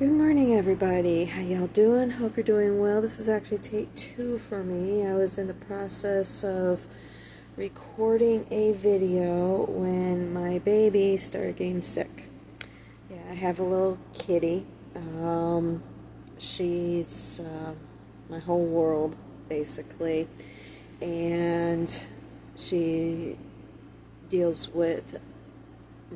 Good morning, everybody. How y'all doing? Hope you're doing well. This is actually take 2 for me. I was in the process of recording a video when my baby started getting sick. Yeah, I have a little kitty. She's my whole world, basically. And she deals with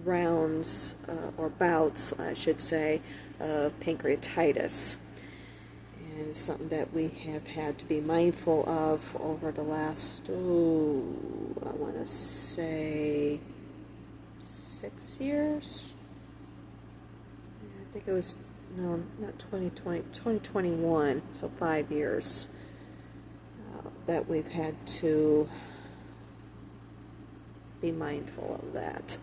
rounds or bouts, I should say, of pancreatitis, and it's something that we have had to be mindful of over the last, I want to say 6 years. I think it was, no, not 2020, 2021, so 5 years that we've had to be mindful of that.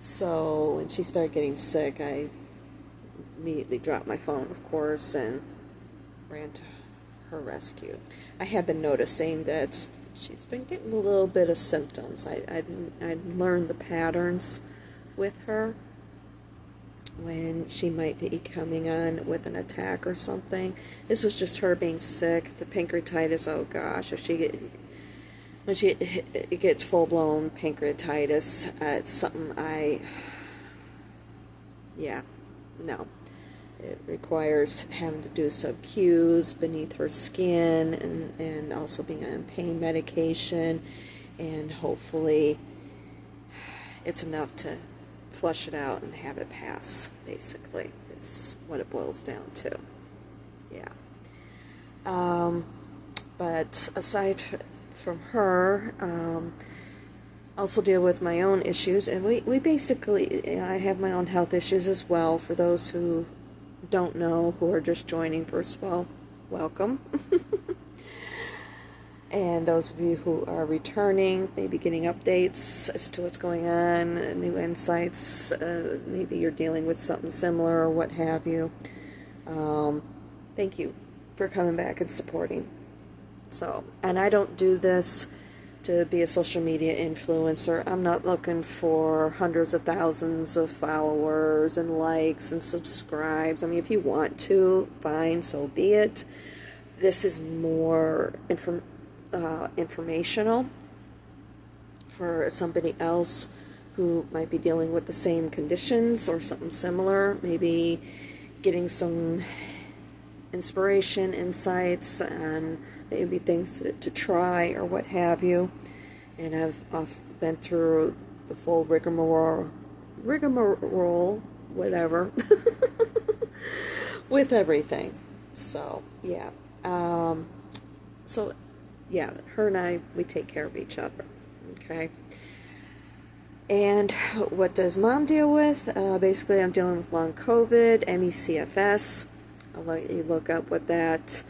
So when she started getting sick, I immediately dropped my phone, of course, and ran to her rescue. I have been noticing that she's been getting a little bit of symptoms. I'd learned the patterns with her when she might be coming on with an attack or something. This was just her being sick. The pancreatitis, oh gosh, when she gets full-blown pancreatitis, it's something no. It requires having to do sub-Qs beneath her skin and also being on pain medication, and hopefully it's enough to flush it out and have it pass, basically. It's what it boils down to. Yeah. But aside from her, also deal with my own issues, and we basically, I have my own health issues as well. For those who don't know, who are just joining, first of all, welcome. And those of you who are returning, maybe getting updates as to what's going on, new insights, maybe you're dealing with something similar or what have you. Thank you for coming back and supporting. So, and I don't do this to be a social media influencer. I'm not looking for hundreds of thousands of followers and likes and subscribes. I mean, if you want to, fine, so be it. This is more informational for somebody else who might be dealing with the same conditions or something similar, maybe getting some inspiration, insights, and maybe things to try or what have you. And I've been through the full rigmarole, whatever, with everything. So yeah, her and I, we take care of each other. Okay. And what does Mom deal with? Basically, I'm dealing with long COVID, ME/CFS. I'll let you look up what that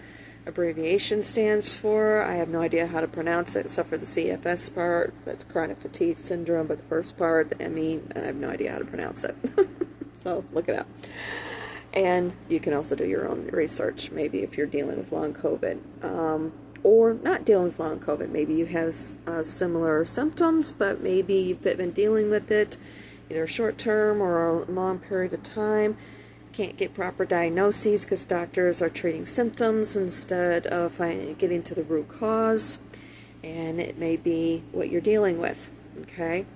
abbreviation stands for. I have no idea how to pronounce it except for the CFS part. That's chronic fatigue syndrome, but the first part, the ME, I have no idea how to pronounce it. So look it up. And you can also do your own research, maybe if you're dealing with long COVID. Or not dealing with long COVID. Maybe you have similar symptoms, but maybe you've been dealing with it either short-term or a long period of time. Can't get proper diagnoses because doctors are treating symptoms instead of getting to the root cause, and it may be what you're dealing with. Okay,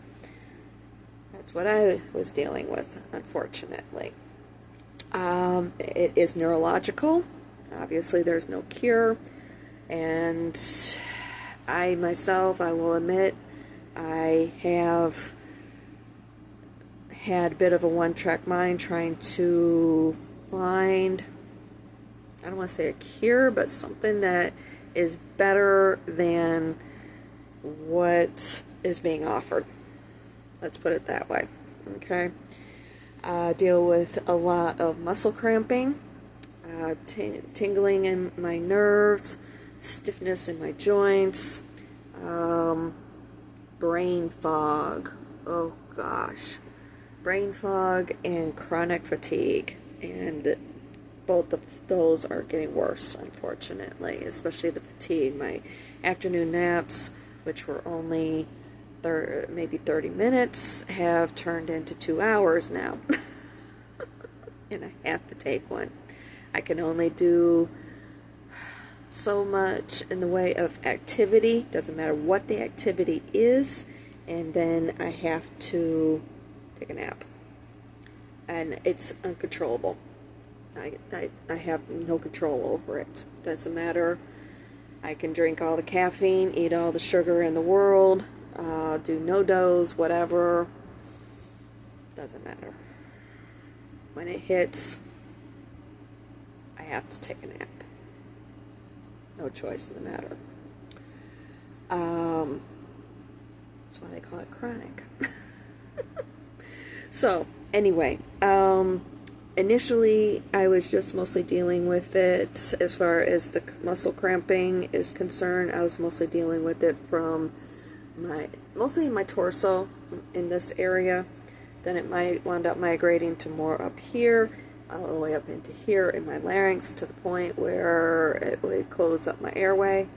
that's what I was dealing with, unfortunately. It is neurological. Obviously, there's no cure, and I myself, I will admit, I have had a bit of a one-track mind trying to find, I don't want to say a cure, but something that is better than what is being offered. Let's put it that way. Okay. Deal with a lot of muscle cramping, tingling in my nerves, stiffness in my joints, brain fog. Oh gosh. Brain fog and chronic fatigue, and both of those are getting worse, unfortunately, especially the fatigue. My afternoon naps, which were only maybe 30 minutes, have turned into 2 hours now. and I have to take one. I can only do so much in the way of activity, doesn't matter what the activity is, and then I have to take a nap. And it's uncontrollable. I have no control over it. Doesn't matter. I can drink all the caffeine, eat all the sugar in the world, do no-dose, whatever. Doesn't matter. When it hits, I have to take a nap. No choice in the matter. That's why they call it chronic. So, anyway, initially I was just mostly dealing with it as far as the muscle cramping is concerned. I was mostly dealing with it from mostly my torso in this area. Then it might wound up migrating to more up here, all the way up into here in my larynx, to the point where it would close up my airway,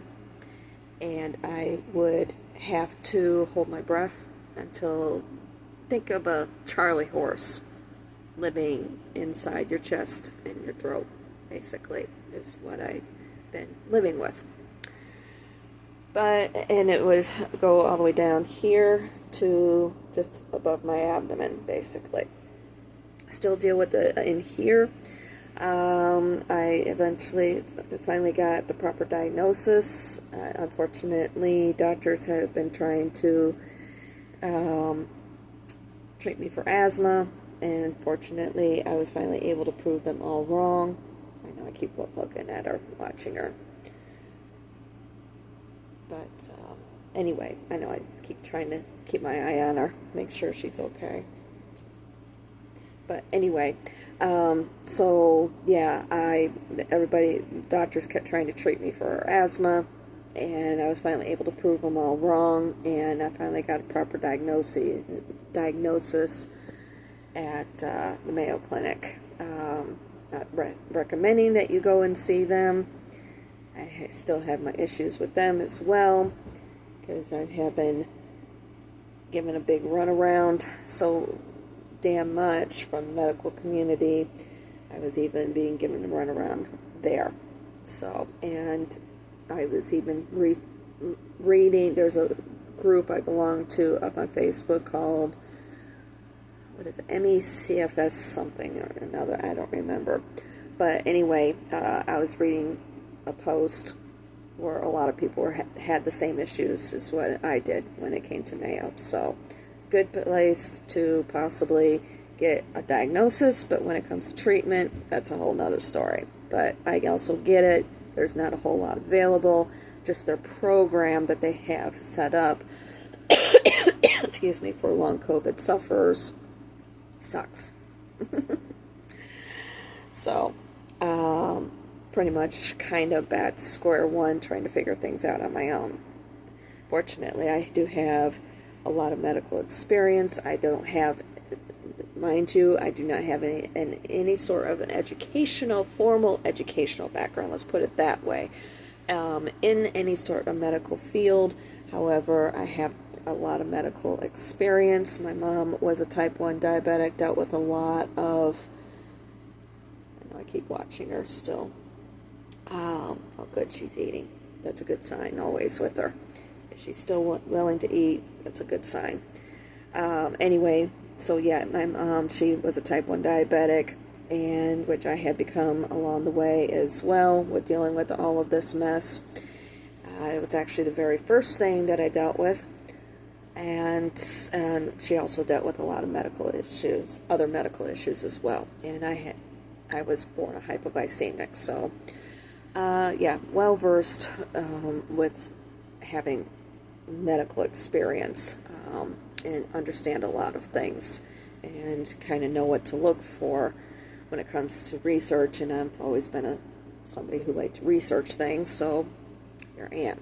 and I would have to hold my breath until, think of a Charlie horse living inside your chest and your throat, basically, is what I've been living with. And it would go all the way down here to just above my abdomen, basically. Still deal with it in here. I eventually finally got the proper diagnosis. Unfortunately, doctors have been trying to treat me for asthma, and fortunately, I was finally able to prove them all wrong. I know I keep looking at her, watching her. But anyway, I know I keep trying to keep my eye on her, make sure she's okay. But anyway, so yeah, doctors kept trying to treat me for asthma, and I was finally able to prove them all wrong, and I finally got a proper diagnosis at the Mayo Clinic. Not recommending that you go and see them. I still have my issues with them as well, because I have been given a big runaround so damn much from the medical community. I was even being given a runaround there. So, and I was even reading, there's a group I belong to up on Facebook called, what is it, MECFS something or another, I don't remember. But anyway, I was reading a post where a lot of people had the same issues as what I did when it came to Mayo. So, good place to possibly get a diagnosis, but when it comes to treatment, that's a whole nother story. But I also get it. There's not a whole lot available. Just their program that they have set up, excuse me, for long COVID sufferers sucks. So, pretty much kind of back to square one, trying to figure things out on my own. Fortunately, I do have a lot of medical experience. I don't have, mind you, I do not have any sort of an formal educational background, let's put it that way, in any sort of medical field. However, I have a lot of medical experience. My mom was a type 1 diabetic, dealt with a lot of, I know I keep watching her still. Oh, good, she's eating. That's a good sign, always with her. If she's still willing to eat, that's a good sign. Anyway, so yeah, my mom, she was a type 1 diabetic, and which I had become along the way as well with dealing with all of this mess. It was actually the very first thing that I dealt with, and she also dealt with a lot of medical issues, other medical issues as well. And I was born a hypoglycemic, so yeah, well versed with having medical experience, and understand a lot of things, and kind of know what to look for when it comes to research. And I've always been somebody who liked to research things, so here I am.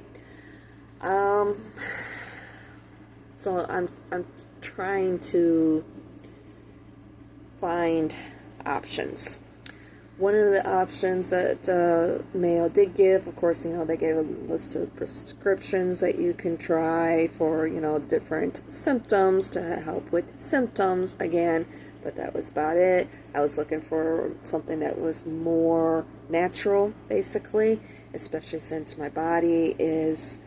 So I'm trying to find options. One of the options that Mayo did give, of course, they gave a list of prescriptions that you can try for, different symptoms to help with symptoms. Again, but that was about it. I was looking for something that was more natural, basically, especially since my body is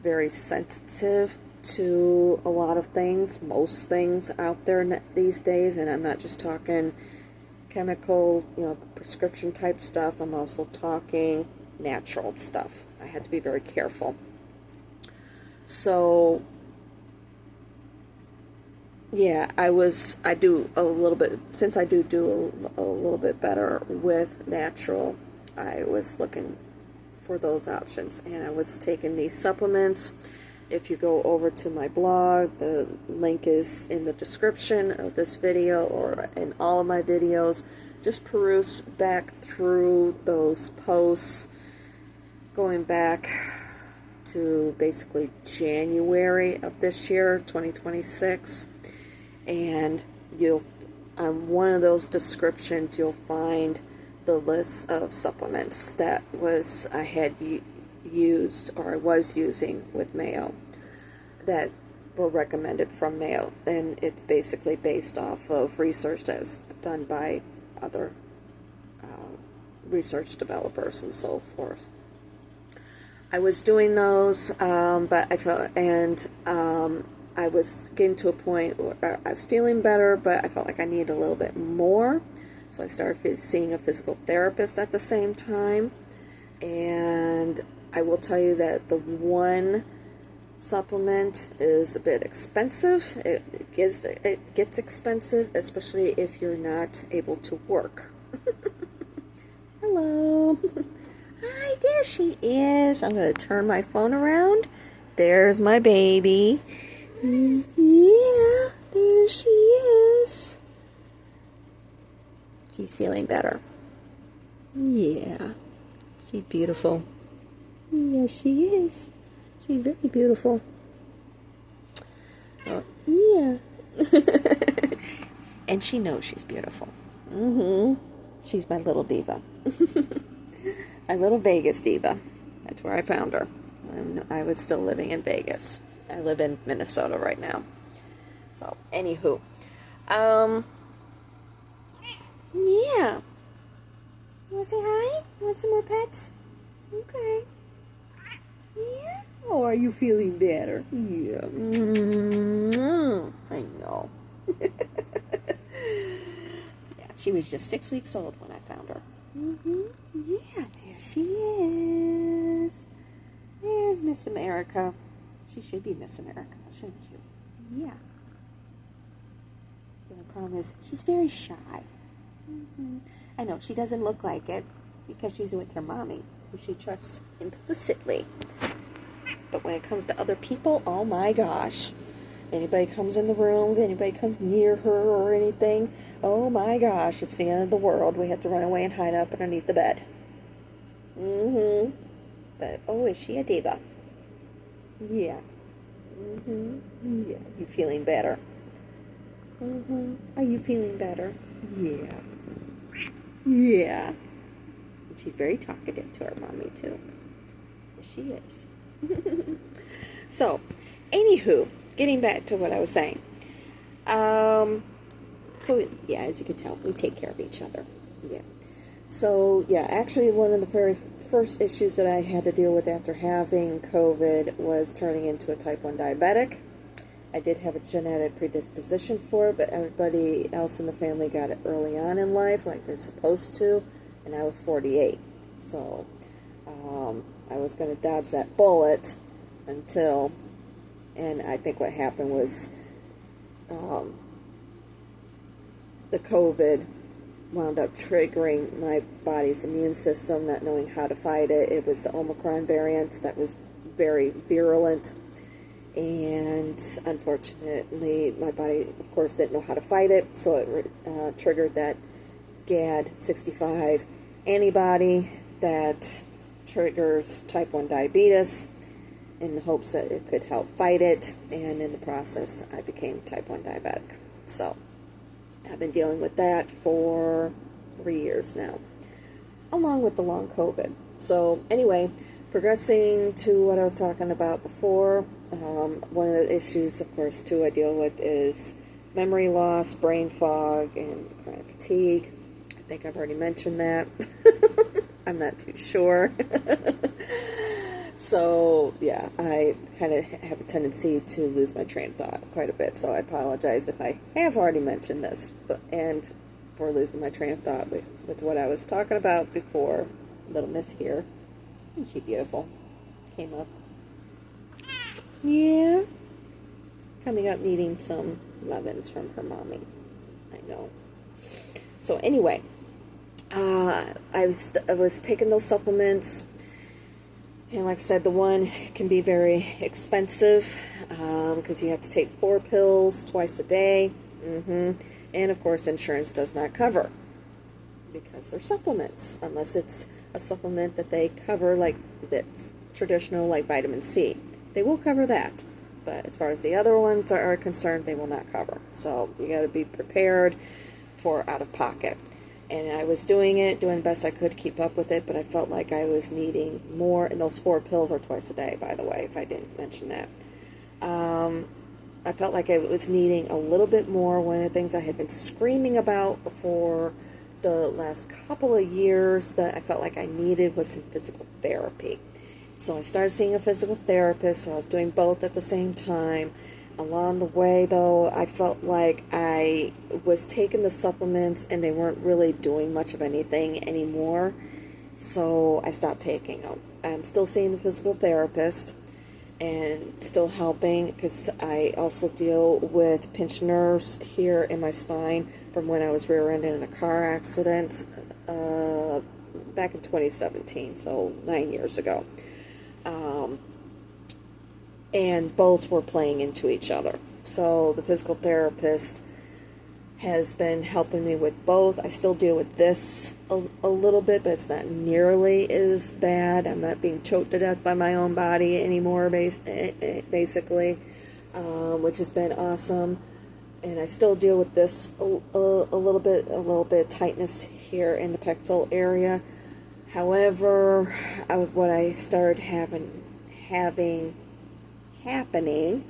very sensitive to a lot of things, most things out there these days, and I'm not just talking chemical, prescription type stuff. I'm also talking natural stuff. I had to be very careful. So yeah, I do a little bit, since I do a little bit better with natural, I was looking for those options, and I was taking these supplements. If you go over to my blog, the link is in the description of this video or in all of my videos. Just peruse back through those posts going back to basically January of this year, 2026, and on one of those descriptions you'll find the list of supplements that I had used, or I was using with Mayo, that were recommended from Mayo, and it's basically based off of research that was done by other research developers and so forth. I was doing those, but I felt, and I was getting to a point where I was feeling better, but I felt like I needed a little bit more. So I started seeing a physical therapist at the same time. And I will tell you that the one supplement is a bit expensive. It gets expensive, especially if you're not able to work. Hello. Hi, there she is. I'm going to turn my phone around. There's my baby. Yeah, there she is. She's feeling better. Yeah, she's beautiful. Yes, she is. She's very beautiful. Oh, yeah. And she knows she's beautiful. She's my little diva. My little Vegas diva. That's where I found her when I was still living in Vegas. I live in Minnesota right now. So, anywho. Yeah. You want to say hi? You want some more pets? Okay. Yeah? Oh, are you feeling better? Yeah. I know. Yeah, she was just 6 weeks old when I found her. Yeah, there she is. There's Miss America. She should be Miss America, shouldn't you? Yeah. The only problem is she's very shy. I know, she doesn't look like it because she's with her mommy, who she trusts implicitly. But when it comes to other people, oh my gosh. Anybody comes in the room, anybody comes near her or anything, oh my gosh, it's the end of the world. We have to run away and hide up underneath the bed. But, oh, is she a diva? Yeah. Yeah. You feeling better? Are you feeling better? Yeah. Yeah. She's very talkative to her mommy, too. Yes, she is. So, anywho, getting back to what I was saying. So, yeah, as you can tell, we take care of each other. Yeah. So, yeah, actually one of the very first issues that I had to deal with after having COVID was turning into a type 1 diabetic. I did have a genetic predisposition for it, but everybody else in the family got it early on in life, like they're supposed to, and I was 48. So, I was going to dodge that bullet until, and I think what happened was the COVID wound up triggering my body's immune system, not knowing how to fight it. It was the Omicron variant that was very virulent, and unfortunately my body, of course, didn't know how to fight it, so it triggered that GAD65 antibody that triggers type 1 diabetes in the hopes that it could help fight it, and in the process I became type 1 diabetic. So I've been dealing with that for 3 years now, along with the long COVID. So anyway, progressing to what I was talking about before, one of the issues, of course, too, I deal with is memory loss, brain fog, and chronic fatigue. I think I've already mentioned that. I'm not too sure. So, yeah, I kind of have a tendency to lose my train of thought quite a bit, so I apologize if I have already mentioned this, and for losing my train of thought with what I was talking about before. Little Miss here. Isn't she beautiful? Came up. Yeah. Coming up needing some lovins from her mommy. I know. So anyway, I was taking those supplements. And like I said, the one can be very expensive because you have to take 4 pills twice a day. And of course, insurance does not cover because they're supplements, unless it's a supplement that they cover, like that's traditional, like vitamin C. They will cover that. But as far as the other ones are concerned, they will not cover. So you got to be prepared for out of pocket. And I was doing the best I could to keep up with it, but I felt like I was needing more, and those 4 pills are twice a day, by the way, if I didn't mention that. I felt like I was needing a little bit more. One of the things I had been screaming about for the last couple of years that I felt like I needed was some physical therapy. So I started seeing a physical therapist, so I was doing both at the same time. Along the way, though, I felt like I was taking the supplements and they weren't really doing much of anything anymore. So I stopped taking them. I'm still seeing the physical therapist and still helping because I also deal with pinched nerves here in my spine from when I was rear-ended in a car accident back in 2017, so 9 years ago. And both were playing into each other. So the physical therapist has been helping me with both. I still deal with this a little bit, but it's not nearly as bad. I'm not being choked to death by my own body anymore, basically, which has been awesome. And I still deal with this a little bit of tightness here in the pectoral area. However, what I started having happening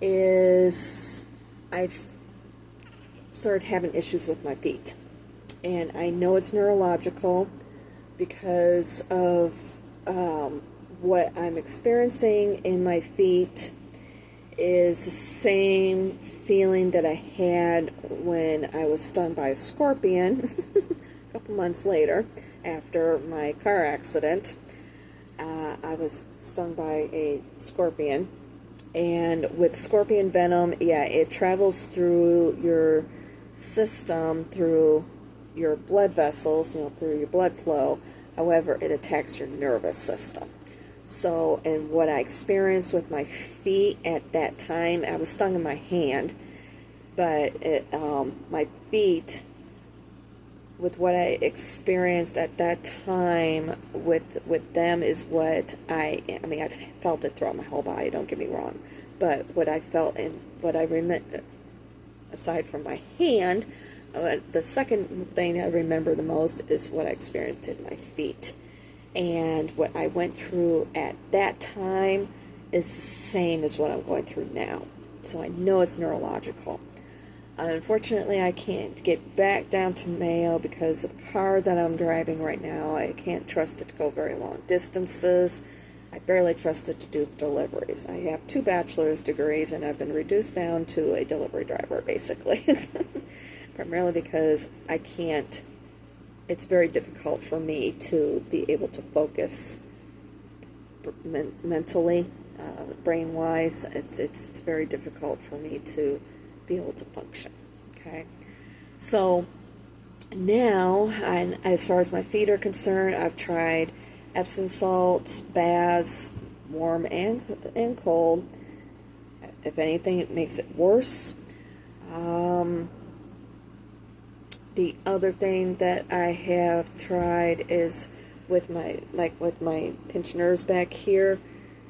is I've started having issues with my feet, and I know it's neurological because of what I'm experiencing in my feet is the same feeling that I had when I was stung by a scorpion a couple months later after my car accident. I was stung by a scorpion, and with scorpion venom, yeah, it travels through your system, through your blood vessels, through your blood flow. However, it attacks your nervous system. So, and what I experienced with my feet at that time, I was stung in my hand, but my feet, with what I experienced at that time with them is what I felt it throughout my whole body, don't get me wrong, but what I felt and what I remember, aside from my hand, the second thing I remember the most is what I experienced in my feet. And what I went through at that time is the same as what I'm going through now. So I know it's neurological. Unfortunately, I can't get back down to Mayo because of the car that I'm driving right now. I can't trust it to go very long distances. I barely trust it to do deliveries. I have 2 bachelor's degrees, and I've been reduced down to a delivery driver, basically. Primarily because I can't, it's very difficult for me to be able to focus mentally, brain-wise. It's very difficult for me to be able to function. Okay, so now, as far as my feet are concerned, I've tried Epsom salt baths, warm and cold. If anything, it makes it worse. The other thing that I have tried is with my pinched nerves back here,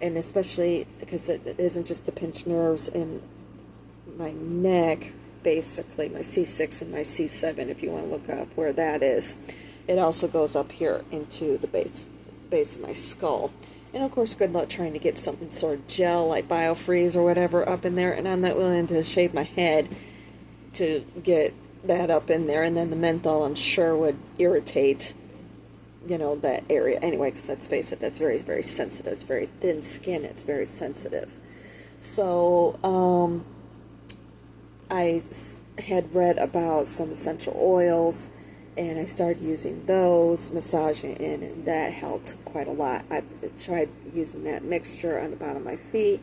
and especially because it isn't just the pinched nerves in my neck, basically my C6 and my C7, if you want to look up where that is. It also goes up here into the base of my skull, And of course, good luck trying to get something sort of gel like Biofreeze or whatever up in there. And I'm not willing to shave my head to get that up in there. And then the menthol, I'm sure, would irritate, you know, that area. Anyway, because let's face it, that's very, very sensitive. It's very thin skin. It's very sensitive. So, I had read about some essential oils, and I started using those, massaging in, and that helped quite a lot. I tried using that mixture on the bottom of my feet.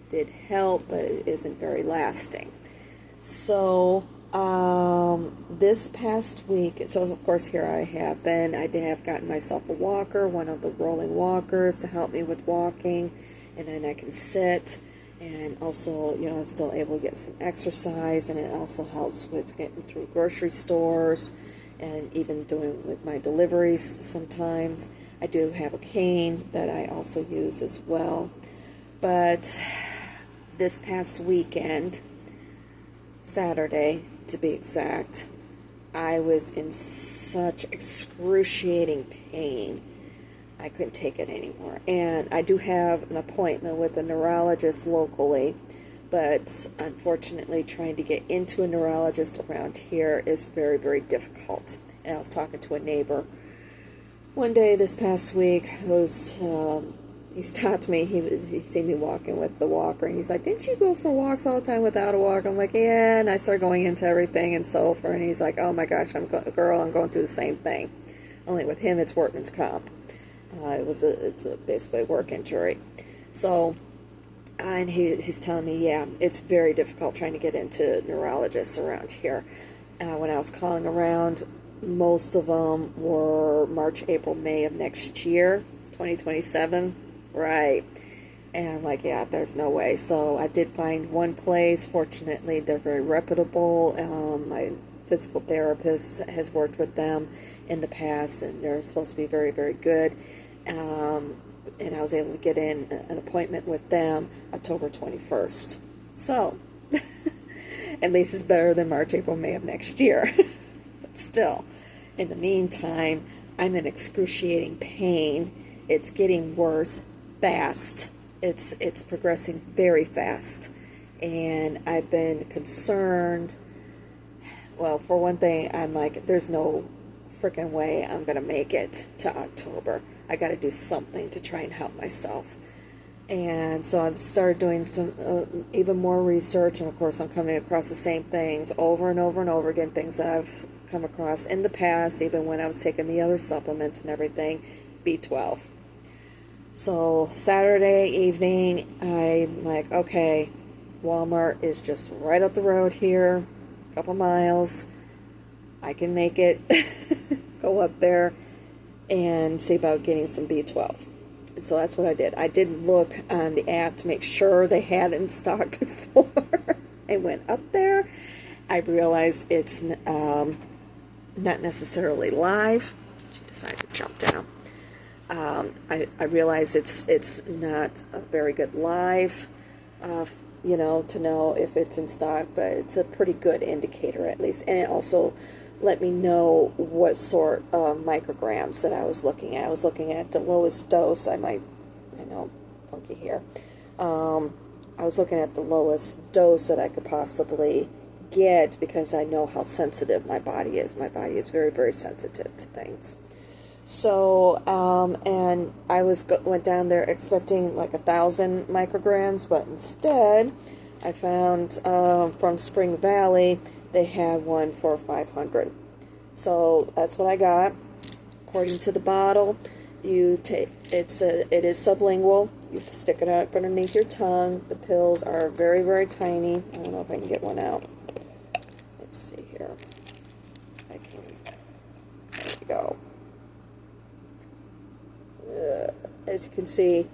Did help, but it isn't very lasting. So, this past week, so of course here I have been, I have gotten myself a walker, one of the rolling walkers to help me with walking, and then I can sit. And also, you know, I'm still able to get some exercise, and it also helps with getting through grocery stores and even doing with my deliveries sometimes. I do have a cane that I also use as well. But this past weekend, Saturday to be exact, I was in such excruciating pain. I couldn't take it anymore. And I do have an appointment with a neurologist locally, but unfortunately trying to get into a neurologist around here is very, very difficult. And I was talking to a neighbor one day this past week who's, he stopped me, he seen me walking with the walker, and he's like, didn't you go for walks all the time without a walker? I'm like, yeah, and I started going into everything and so forth, and he's like, oh my gosh, I'm going through the same thing. Only with him, it's workman's comp. It's basically a work injury. So, and he's telling me, yeah, it's very difficult trying to get into neurologists around here. When I was calling around, most of them were March, April, May of next year, 2027. Right. And I'm like, yeah, there's no way. So I did find one place. Fortunately, they're very reputable. My physical therapist has worked with them in the past, and they're supposed to be very, very good. And I was able to get in an appointment with them October 21st. So, at least it's better than March, April, May of next year. But still, in the meantime, I'm in excruciating pain. It's getting worse fast. It's progressing very fast. And I've been concerned. Well, for one thing, I'm like, there's no freaking way I'm going to make it to October. I got to do something to try and help myself. And so I've started doing some even more research, and of course I'm coming across the same things over and over and over again, things that I've come across in the past, even when I was taking the other supplements and everything, B12. So Saturday evening, I'm like, okay, Walmart is just right up the road here, a couple miles. I can make it, go up there and see about getting some B12. So that's what I did. I did look on the app to make sure they had it in stock before I went up there. I realized it's not necessarily live. She decided to jump down. I realize it's not a very good live, you know, to know if it's in stock, but it's a pretty good indicator at least. And it also let me know what sort of micrograms that I was looking at. I was looking at the lowest dose. I know, funky here. I was looking at the lowest dose that I could possibly get because I know how sensitive my body is. My body is very, very sensitive to things. So, and I went down there expecting like 1,000 micrograms, but instead I found from Spring Valley they had one for 500. So that's what I got. According to the bottle, it is sublingual. You stick it up underneath your tongue. The pills are very, very tiny. I don't know if I can get one out. Let's see here. I can. There we go. As you can see,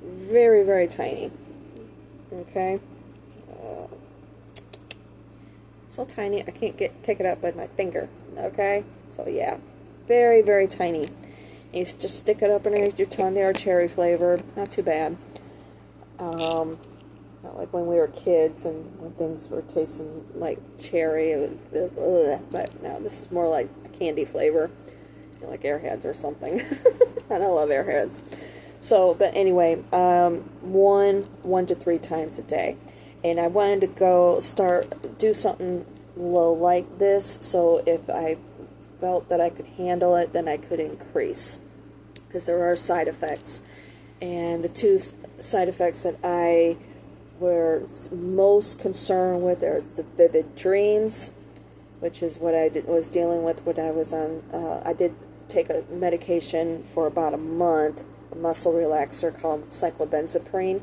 very, very tiny. Okay. So tiny I can't pick it up with my finger. Okay, so yeah, very, very tiny. You just stick it up underneath your tongue. They are cherry flavored, not too bad. Not like when we were kids and when things were tasting like cherry. But no, this is more like a candy flavor, like Airheads or something. And I love Airheads. So, but anyway, one to three times a day. And I wanted to do something low like this, so if I felt that I could handle it, then I could increase. Because there are side effects. And the two side effects that I was most concerned with, there's the vivid dreams, which is what was dealing with when I was on, I did take a medication for about a month, a muscle relaxer called cyclobenzaprine.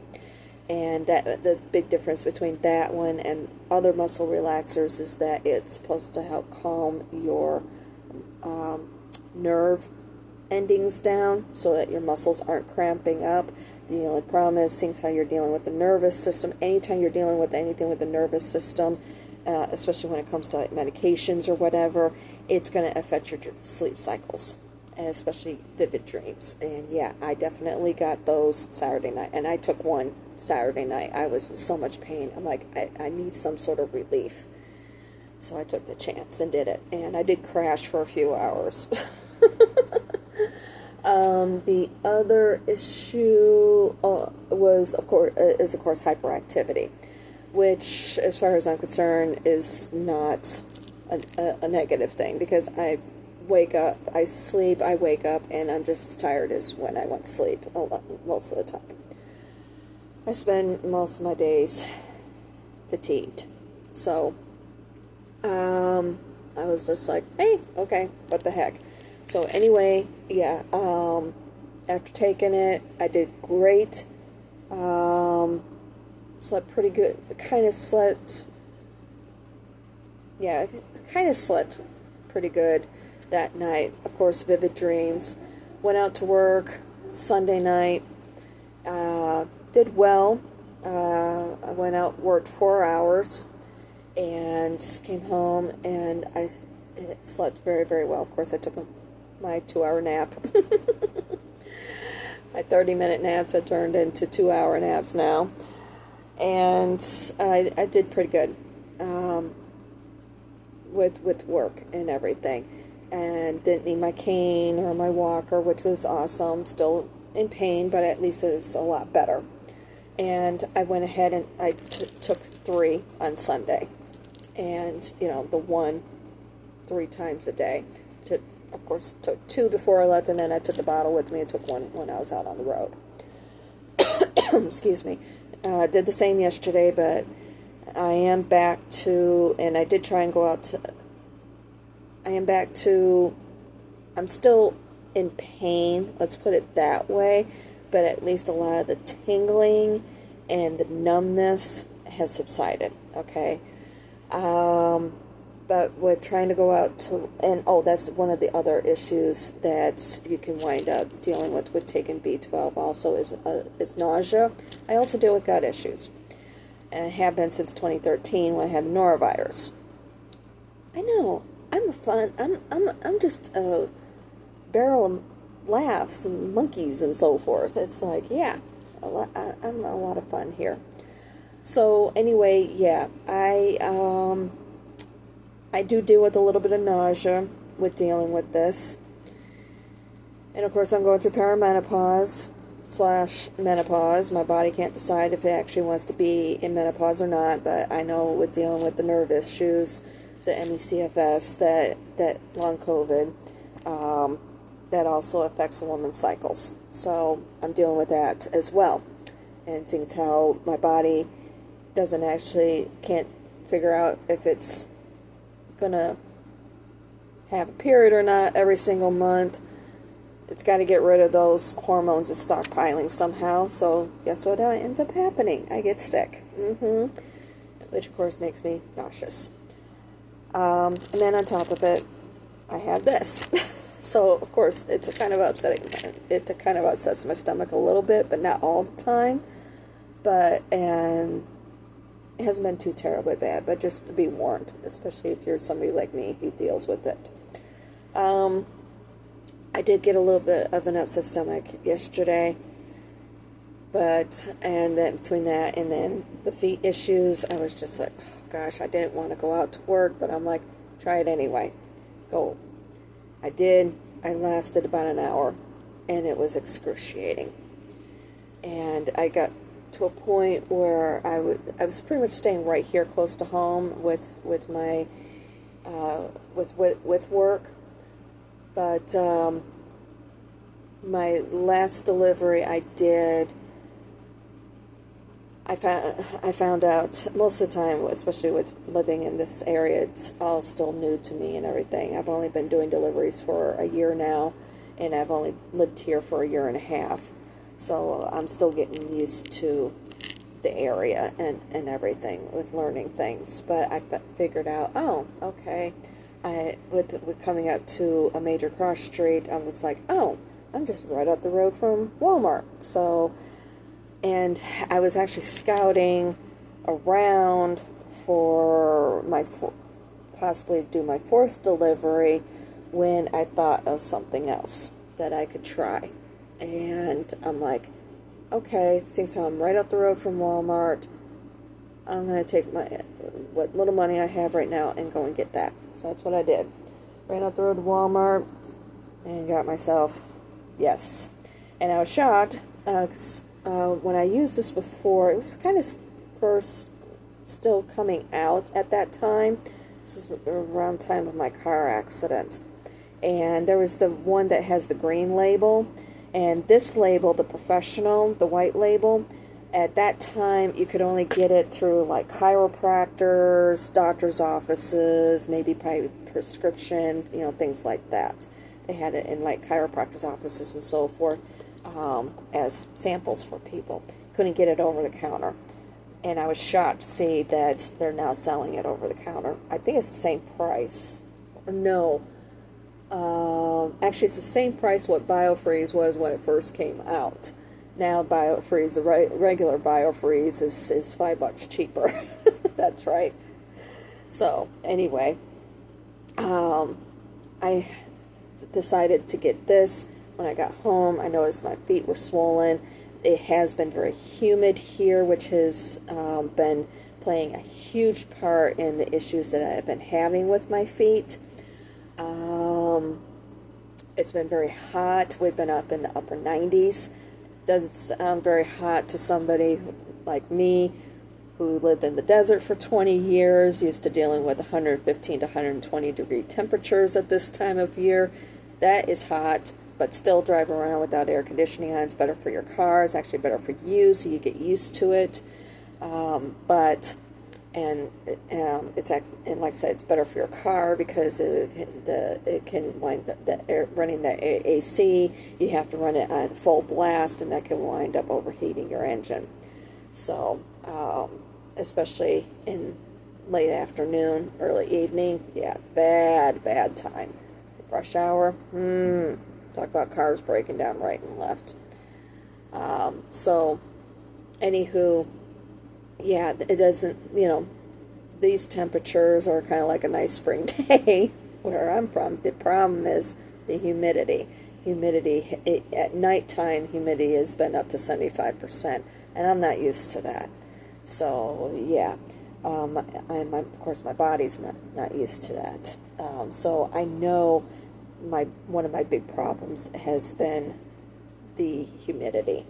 And that the big difference between that one and other muscle relaxers is that it's supposed to help calm your nerve endings down so that your muscles aren't cramping up. The only problem is things how you're dealing with the nervous system. Anytime you're dealing with anything with the nervous system, especially when it comes to like medications or whatever, it's going to affect your sleep cycles, especially vivid dreams. And yeah, I definitely got those Saturday night, and I took one Saturday night. I was in so much pain. I'm like, I need some sort of relief. So I took the chance and did it. And I did crash for a few hours. The other issue is of course hyperactivity, which, as far as I'm concerned, is not a negative thing, because I wake up, I sleep, I wake up, and I'm just as tired as when I went to sleep most of the time. I spend most of my days fatigued. So, I was just like, hey, okay, what the heck. So anyway, yeah, after taking it, I did great. Slept pretty good. Kind of slept pretty good that night. Of course, vivid dreams. Went out to work Sunday night. Did well. I went out, worked 4 hours, and came home, and I slept very, very well. Of course, I took my 2-hour nap. My 30-minute naps had turned into 2-hour naps now. And I did pretty good with work and everything. And didn't need my cane or my walker, which was awesome. Still in pain, but at least it was a lot better. And I went ahead and I took 3 on Sunday. And, the 1 3 times a day. Of course, took 2 before I left, and then I took the bottle with me and took 1 when I was out on the road. Excuse me. Did the same yesterday, but I am back to, and I did try and go out to, I'm still in pain, let's put it that way, but at least a lot of the tingling and the numbness has subsided, okay? But with trying to go out to, and that's one of the other issues that you can wind up dealing with taking B12 also is nausea. I also deal with gut issues, and I have been since 2013 when I had the norovirus. I know, I'm just a barrel of laughs and monkeys and so forth. It's like, yeah, I'm a lot of fun here. So anyway, yeah, I do deal with a little bit of nausea with dealing with this. And of course I'm going through perimenopause/menopause. My body can't decide if it actually wants to be in menopause or not, but I know with dealing with the nerve issues, the ME/CFS, that long COVID, that also affects a woman's cycles. So I'm dealing with that as well. And seeing how my body can't figure out if it's gonna have a period or not every single month. It's got to get rid of those hormones that's stockpiling somehow. So guess what ends up happening? I get sick. Which of course makes me nauseous. And then on top of it, I have this. So of course it's kind of upsetting. It kind of upsets my stomach a little bit, but not all the time. And it hasn't been too terribly bad, but just to be warned, especially if you're somebody like me who deals with it. I did get a little bit of an upset stomach yesterday, and then between that and then the feet issues, I was just like, oh, gosh, I didn't want to go out to work, but I'm like, try it anyway. Go. I did. I lasted about an hour, and it was excruciating. and I got to a point where I was pretty much staying right here close to home with my with work, but my last delivery I did, I found out most of the time, especially with living in this area, it's all still new to me and everything. I've only been doing deliveries for a year now, and I've only lived here for a year and a half. So I'm still getting used to the area and everything with learning things. But I figured out, oh, okay. With coming out to a major cross street, I was like, oh, I'm just right up the road from Walmart. So, and I was actually scouting around for my possibly do my fourth delivery when I thought of something else that I could try. And I'm like, okay, since I'm right up the road from Walmart, I'm going to take what little money I have right now and go and get that. So that's what I did. Ran up the road to Walmart and got myself, yes. And I was shocked because when I used this before, it was kind of first still coming out at that time. This is around the time of my car accident. And there was the one that has the green label. And this label, the professional, the white label, at that time you could only get it through like chiropractors, doctor's offices, maybe by prescription, things like that. They had it in like chiropractors' offices and so forth as samples for people. Couldn't get it over the counter. And I was shocked to see that they're now selling it over the counter. I think it's the same price. No. Actually, it's the same price what BioFreeze was when it first came out. Now BioFreeze, the regular BioFreeze, is $5 cheaper. That's right. So anyway, I decided to get this. When I got home, I noticed my feet were swollen. It has been very humid here, which has been playing a huge part in the issues that I've been having with my feet. It's been very hot. We've been up in the upper 90s. Doesn't sound very hot to somebody like me who lived in the desert for 20 years, used to dealing with 115 to 120 degree temperatures at this time of year. That is hot, but still drive around without air conditioning on. It's better for your car. It's actually better for you, so you get used to it. And like I said, it's better for your car because it can wind up running the AC. You have to run it on full blast, and that can wind up overheating your engine. So, especially in late afternoon, early evening, yeah, bad time. Rush hour, talk about cars breaking down right and left. So, anywho. Yeah, it doesn't, these temperatures are kind of like a nice spring day where I'm from. The problem is the humidity. At nighttime, humidity has been up to 75%, and I'm not used to that. So, yeah, of course, my body's not used to that. So I know one of my big problems has been the humidity.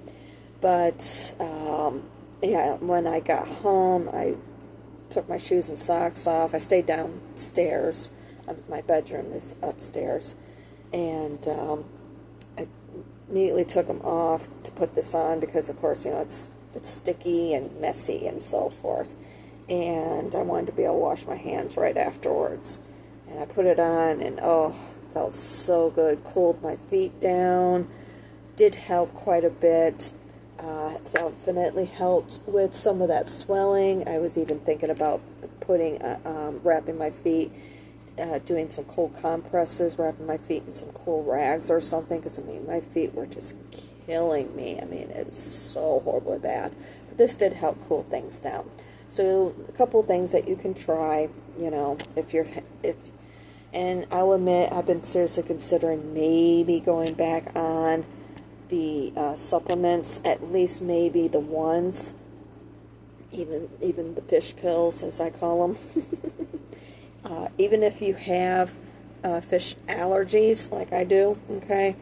But, yeah, when I got home, I took my shoes and socks off. I stayed downstairs. My bedroom is upstairs. And I immediately took them off to put this on because, of course, it's sticky and messy and so forth. And I wanted to be able to wash my hands right afterwards. And I put it on, and felt so good. Cooled my feet down. Did help quite a bit. Definitely helped with some of that swelling. I was even thinking about wrapping my feet, doing some cold compresses, wrapping my feet in some cool rags or something, because my feet were just killing me. It was so horribly bad. But this did help cool things down. So a couple things that you can try, and I'll admit I've been seriously considering maybe going back on the supplements, at least maybe the ones, even the fish pills, as I call them. Even if you have fish allergies, like I do, okay,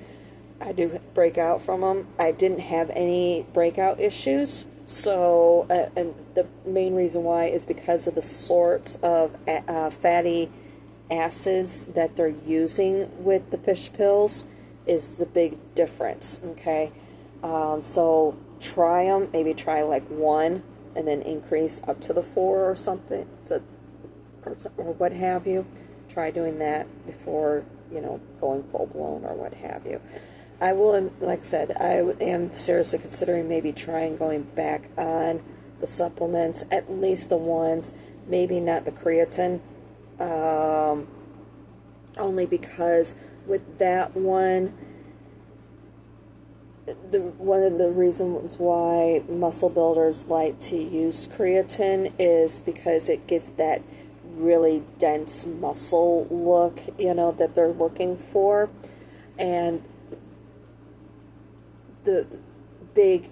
I do break out from them. I didn't have any breakout issues. So, and the main reason why is because of the sorts of fatty acids that they're using with the fish pills is the big difference. Okay, so try them. Maybe try like one, and then increase up to the 4 or something, so, or what have you. Try doing that before, you know, going full blown or what have you. I will, like I said, I am seriously considering maybe trying going back on the supplements, at least the ones, maybe not the creatine, only because with that one, one of the reasons why muscle builders like to use creatine is because it gives that really dense muscle look, you know, that they're looking for. And the big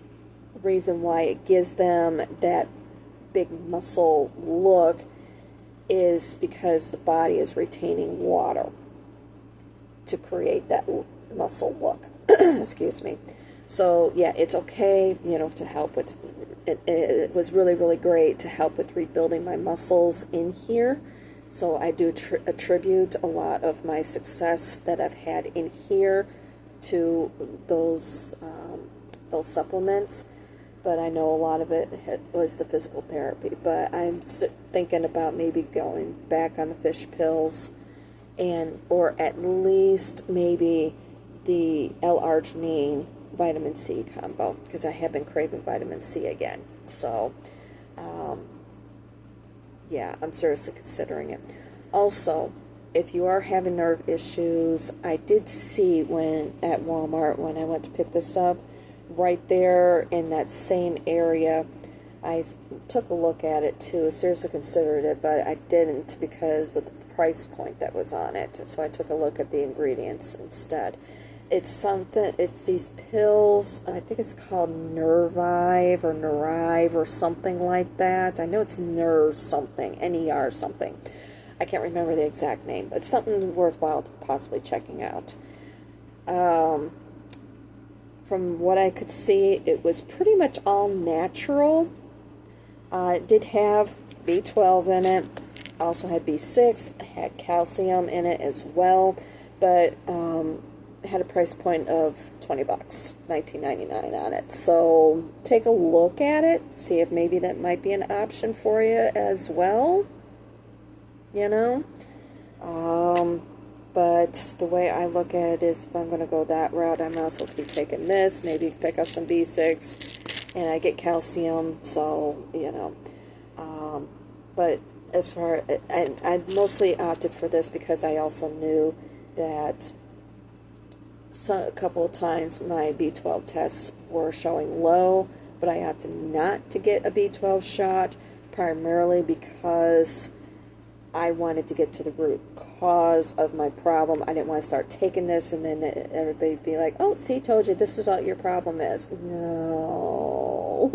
reason why it gives them that big muscle look is because the body is retaining water to create that muscle look. Excuse me. So yeah, it's okay, you know, to help with it was really, really great to help with rebuilding my muscles in here. So I do attribute a lot of my success that I've had in here to those supplements. But I know a lot of it was the physical therapy. But I'm thinking about maybe going back on the fish pills, and or at least maybe the L-arginine vitamin C combo, because I have been craving vitamin C again. So, yeah, I'm seriously considering it. Also, if you are having nerve issues, I did see at Walmart when I went to pick this up, right there in that same area, I took a look at it too, seriously considered it, but I didn't because of the price point that was on it. So I took a look at the ingredients instead. It's these pills, I think it's called Nervive or Nerive or something like that. I know it's Nerve something, N-E-R something. I can't remember the exact name, but it's something worthwhile possibly checking out. From what I could see, it was pretty much all natural. It did have B12 in it, also had B6, had calcium in it as well, but it had a price point of $20, $19.99 on it. So take a look at it, see if maybe that might be an option for you as well, you know. But the way I look at it is, if I'm going to go that route, I might also keep taking this, maybe pick up some B6, and I get calcium, so, you know. But as far, and I mostly opted for this because I also knew that a couple of times my B12 tests were showing low, but I opted not to get a B12 shot, primarily because I wanted to get to the root cause of my problem. I didn't want to start taking this and then everybody be like, oh, see, told you, this is what your problem is. No.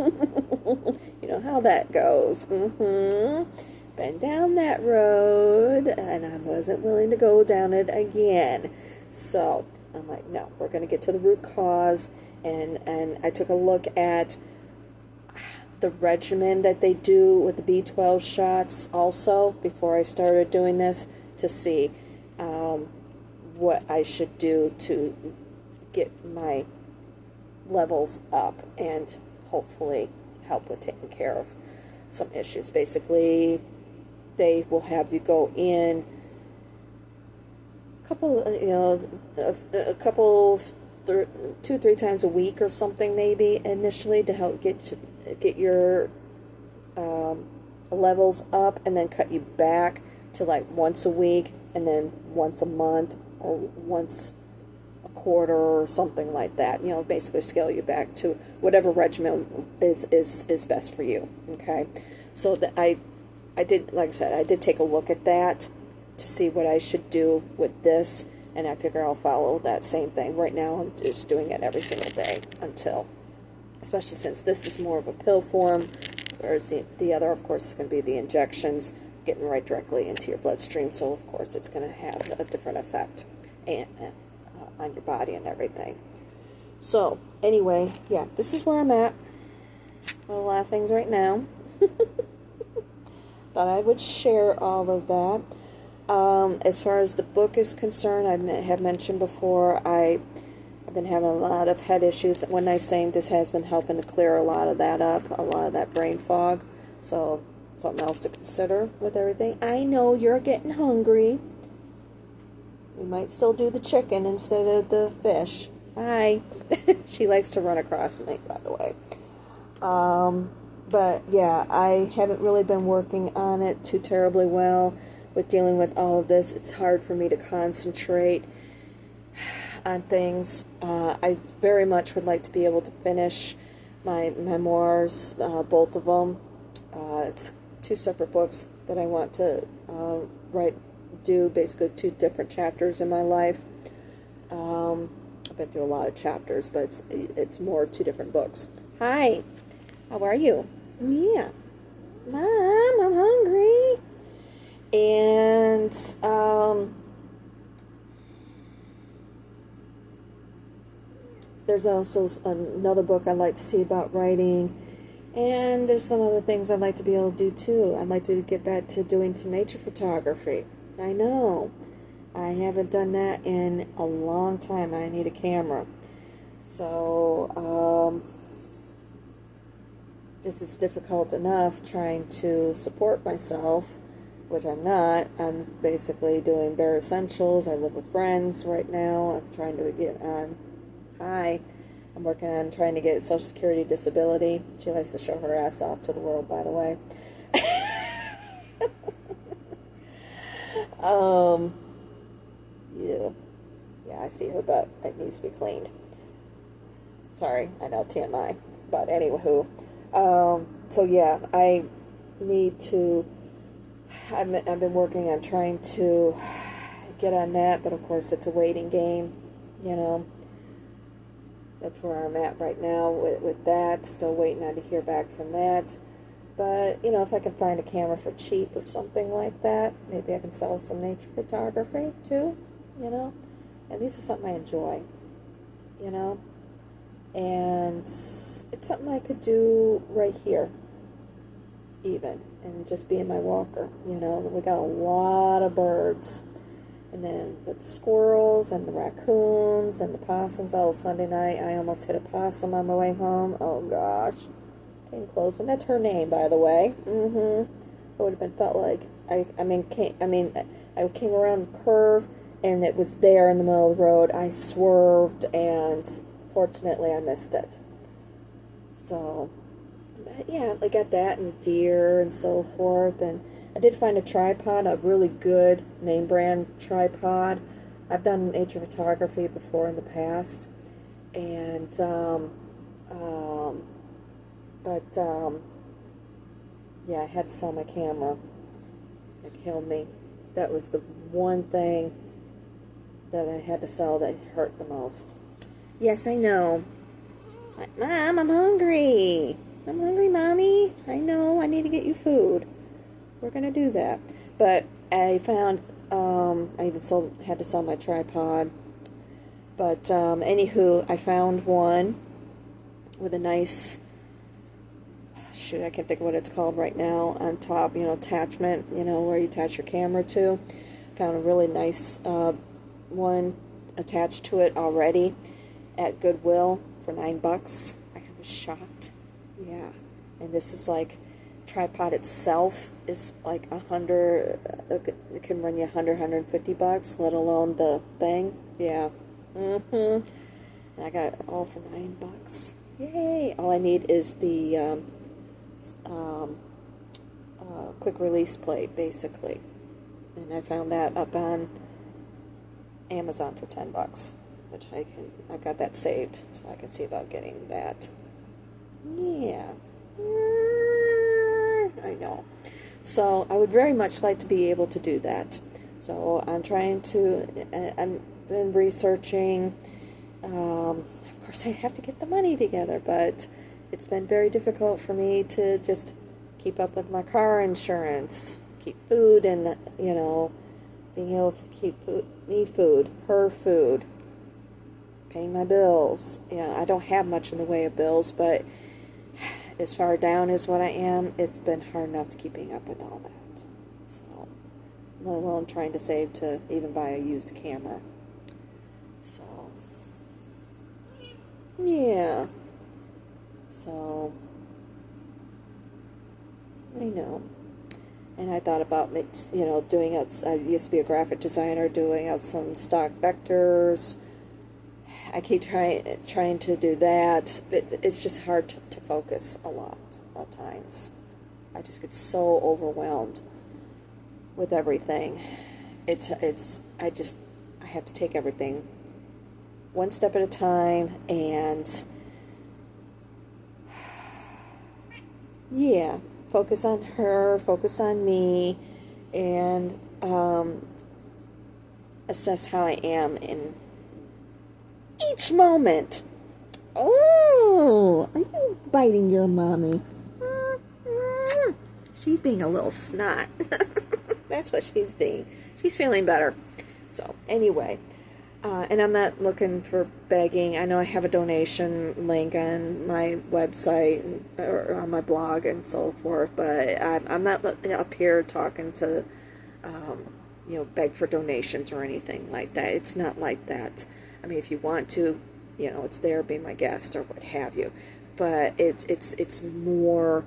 You know how that goes. Been down that road, and I wasn't willing to go down it again. So I'm like, no, we're going to get to the root cause. And I took a look at the regimen that they do with the B12 shots also before I started doing this, to see what I should do to get my levels up and hopefully help with taking care of some issues. Basically, they will have you go in a couple 2-3 times a week or something, maybe initially, to help get your levels up, and then cut you back to like once a week, and then once a month, or once a quarter, or something like that. You know, basically scale you back to whatever regimen is best for you. Okay, so that I did, like I said, I did take a look at that to see what I should do with this, and I figure I'll follow that same thing. Right now, I'm just doing it every single day until, especially since this is more of a pill form, whereas the other, of course, is going to be the injections, getting right directly into your bloodstream. So, of course, it's going to have a different effect on your body and everything. So, anyway, yeah, this is where I'm at with a lot of things right now. Thought I would share all of that. As far as the book is concerned, I have mentioned before, I've been having a lot of head issues. One nice thing, this has been helping to clear a lot of that up, a lot of that brain fog. So, something else to consider with everything. I know you're getting hungry. We might still do the chicken instead of the fish. Hi. She likes to run across me, by the way. But yeah, I haven't really been working on it too terribly well with dealing with all of this. It's hard for me to concentrate on things. I very much would like to be able to finish my memoirs, both of them. It's 2 separate books that I want to do basically 2 different chapters in my life. I've been through a lot of chapters, but it's more 2 different books. Hi, how are you? Yeah. Mom, I'm hungry. And, there's also another book I'd like to see about writing. And there's some other things I'd like to be able to do, too. I'd like to get back to doing some nature photography. I know. I haven't done that in a long time. I need a camera. So, this is difficult enough trying to support myself, which I'm not. I'm basically doing bare essentials. I live with friends right now. I'm trying to get on. Hi. I'm working on trying to get Social Security disability. She likes to show her ass off to the world, by the way. Yeah, I see her butt. It needs to be cleaned. Sorry, I know, TMI. But anywho, so yeah, I need to, I've been working on trying to get on that, but of course it's a waiting game, you know. That's where I'm at right now with that. Still waiting on to hear back from that. But, you know, if I can find a camera for cheap or something like that, maybe I can sell some nature photography too, you know. At least it's something I enjoy, you know. And it's something I could do right here, even, and just be in my walker, you know. We got a lot of birds. And then with the squirrels and the raccoons and the possums. Oh, Sunday night I almost hit a possum on my way home. Oh gosh, came close, and that's her name, by the way. It would have been felt like I came around the curve, and it was there in the middle of the road. I swerved, and fortunately I missed it. So, but yeah, I got that, and deer and so forth, and I did find a tripod, a really good name brand tripod. I've done nature photography before in the past, and yeah, I had to sell my camera. It killed me. That was the one thing that I had to sell that hurt the most. Yes, I know. Mom, I'm hungry. I'm hungry, Mommy. I know. I need to get you food. We're going to do that. But I found, I even had to sell my tripod. But, anywho, I found one with a nice, I can't think of what it's called right now, on top, you know, attachment, you know, where you attach your camera to. Found a really nice one attached to it already at Goodwill for $9. I was shocked. Yeah. And this is like, tripod itself is like $100. It can run you $150, let alone the thing. Yeah. And I got it all for $9. Yay! All I need is the quick release plate, basically, and I found that up on Amazon for $10, which I got that saved, so I can see about getting that. Yeah. I know. So I would very much like to be able to do that. So I'm trying to, I've been researching. Of course, I have to get the money together, but it's been very difficult for me to just keep up with my car insurance, keep food, and, you know, being able to keep food, her food, paying my bills. I don't have much in the way of bills, but as far down as what I am, it's been hard enough to keeping up with all that. So, let alone trying to save to even buy a used camera. So, yeah. So, I know. And I thought about, doing out, I used to be a graphic designer, doing out some stock vectors. I keep trying to do that. It's just hard to focus a lot of times. I just get so overwhelmed with everything. I have to take everything one step at a time, and yeah, focus on her, focus on me, and assess how I am in each moment. Oh, are you biting your mommy? She's being a little snot. That's what she's being. She's feeling better. So, anyway, and I'm not looking for begging. I know I have a donation link on my website or on my blog and so forth, but I'm not up here talking to, beg for donations or anything like that. It's not like that. I mean, if you want to, it's there, be my guest or what have you. But it's more,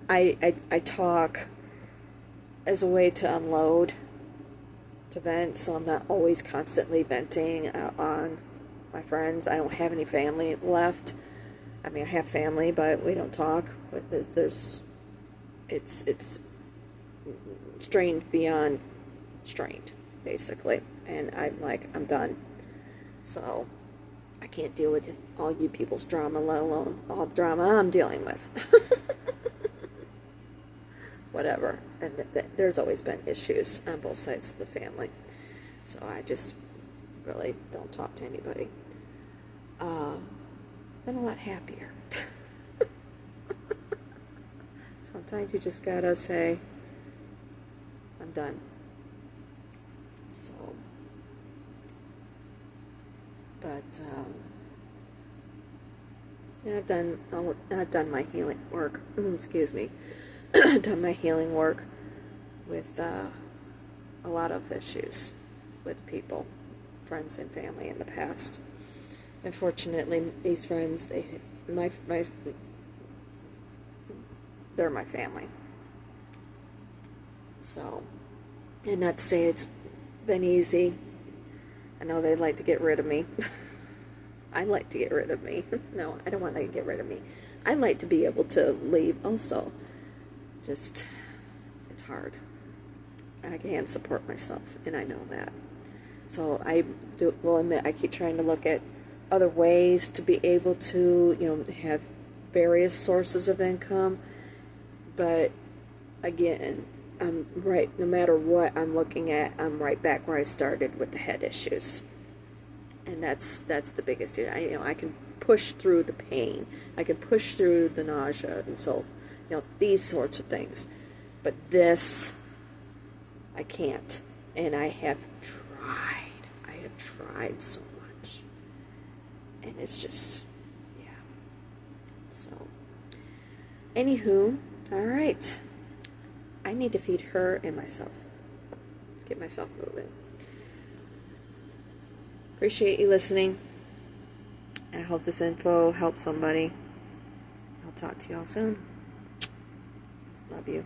I talk as a way to unload, to vent, so I'm not always constantly venting on my friends. I don't have any family left. I mean, I have family, but we don't talk. It's strained beyond strained, basically. And I'm done. So, I can't deal with all you people's drama, let alone all the drama I'm dealing with. Whatever. And there's always been issues on both sides of the family. So I just really don't talk to anybody. Been a lot happier. Sometimes you just gotta say, I'm done. So... But I've done my healing work. Excuse me. Done my healing work with a lot of issues with people, friends and family in the past. Unfortunately, these friends, they're my family. So, and not to say it's been easy. I know they'd like to get rid of me. I'd like to get rid of me. No, I don't want to get rid of me. I'd like to be able to leave also. Just, it's hard. I can't support myself, and I know that. So I will admit, I keep trying to look at other ways to be able to, have various sources of income. But again, I'm right, no matter what I'm looking at, I'm right back where I started with the head issues. And that's the biggest issue. I can push through the pain. I can push through the nausea and so, these sorts of things. But this, I can't. And I have tried. I have tried so much. And it's just, yeah. So, anywho, all right. I need to feed her and myself. Get myself moving. Appreciate you listening. I hope this info helps somebody. I'll talk to y'all soon. Love you.